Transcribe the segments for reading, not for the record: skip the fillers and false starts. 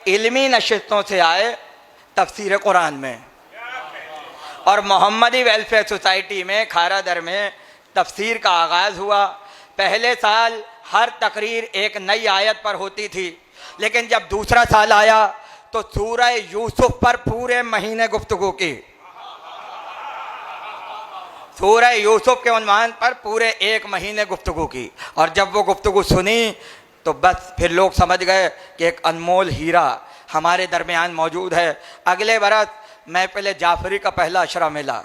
इल्मी नशिस्तों से आए तफसीर कुरान में, और मोहम्मदी वेलफेयर सोसाइटी में खारा दर में तफसीर का आगाज़ हुआ। पहले साल हर तकरीर एक नई आयत पर होती थी, लेकिन जब दूसरा साल आया तो सूरह यूसुफ पर पूरे महीने गुफ्तगू की। सूरह यूसुफ के उन्वान पर पूरे एक महीने गुफ्तगू की, और जब वो गुफ्तगू सुनी तो बस फिर लोग समझ गए कि एक अनमोल हीरा हमारे दरमियान मौजूद है। अगले बरस महफिल जाफरी का पहला अशरा मिला,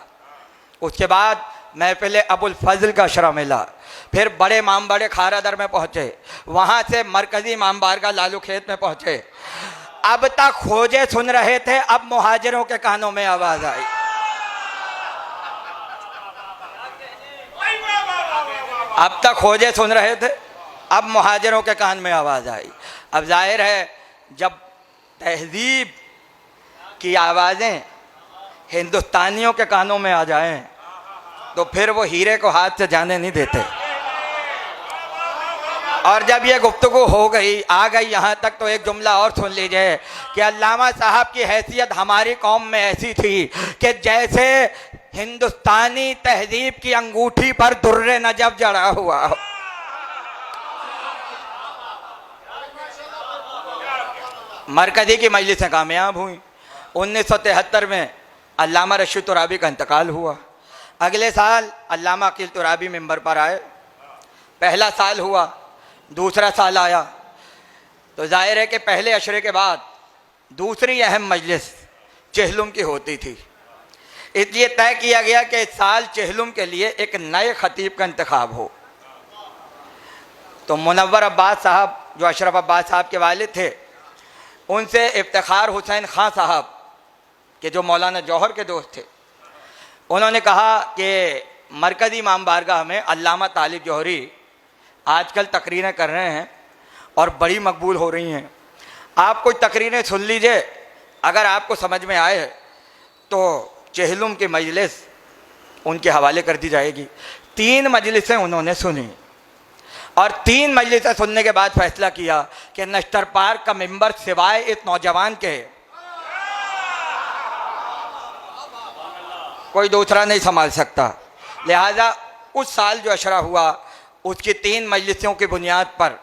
उसके बाद महफिल अबुल फजल का अशरा मिला, फिर बड़े इमाम बड़े खारा दर में पहुँचे, वहाँ से मरकज़ी इमाम बारगाह लालू खेत में पहुँचे। अब तक खोजे सुन रहे थे, अब मुहाजिरों के कानों में आवाज़ आई। अब तक खोजे सुन रहे थे, अब मुहाजिरों के कान में आवाज़ आई। अब जाहिर है जब तहजीब की आवाज़ें हिंदुस्तानियों के कानों में आ जाएं तो फिर वो हीरे को हाथ से जाने नहीं देते। और जब ये गुफ्तगू हो गई, आ गई यहाँ तक, तो एक जुमला और सुन लीजिए कि अल्लामा साहब की हैसियत हमारी कौम में ऐसी थी कि जैसे हिंदुस्तानी तहजीब की अंगूठी पर दुर्रे नजब जड़ा हुआ हो। मरकज़ी की मजलिसें कामयाब हुई। 1973 में अल्लामा रशीद तुराबी का इंतकाल हुआ। अगले साल अल्लामा अकील तुराबी मिंबर पर आए। पहला साल हुआ, दूसरा साल आया, तो जाहिर है कि पहले अशरे के बाद दूसरी अहम मजलिस चेहलुम की होती थी। इसलिए तय किया गया कि इस साल चेहलुम के लिए एक नए खतीब का इंतखाब हो। तो मुनव्वर अब्बास साहब, जो अशरफ अब्बास साहब के वालिद थे, उनसे इफ्तिखार हुसैन खां साहब के जो मौलाना जौहर के दोस्त थे, उन्होंने कहा कि मरकज़ी इमाम बारगाह में अल्लामा तालिब जौहरी आजकल तकरीरें कर रहे हैं और बड़ी मकबूल हो रही हैं, आप कोई तकरीरें सुन लीजिए, अगर आपको समझ में आए तो चेहलुम की मजलिस उनके हवाले कर दी जाएगी। 3 मजलिसें उन्होंने सुनी, और 3 मजलिसें सुनने के बाद फैसला किया कि नश्तर पार्क का मिंबर सिवाय इस नौजवान के कोई दूसरा नहीं संभाल सकता। लिहाजा उस साल जो अशरा हुआ, उसकी 3 मजलिसों की बुनियाद पर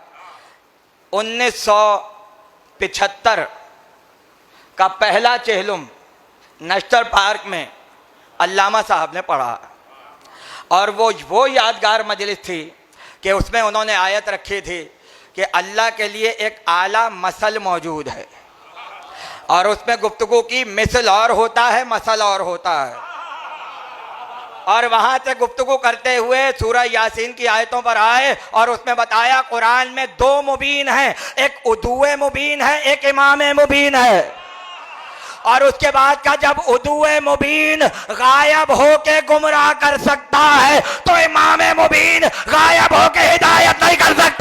1975 का पहला चेहलुम नश्तर पार्क में अल्लामा साहब ने पढ़ा, और वो यादगार मजलिस थी कि उसमें उन्होंने आयत रखी थी कि अल्लाह के लिए एक आला मसल मौजूद है, और उसमें गुफ्तगू की मिसल और होता है, मसल और होता है। और वहाँ से गुफ्तगू करते हुए सूरह यासीन की आयतों पर आए, और उसमें बताया कुरान में 2 मुबीन हैं, एक उदुए मुबीन है, एक इमामे मुबीन है। और उसके बाद का जब उदुए मुबीन गायब होके गुमराह कर सकता है तो इमामे मुबीन गायब होके हिदायत नहीं कर सकता।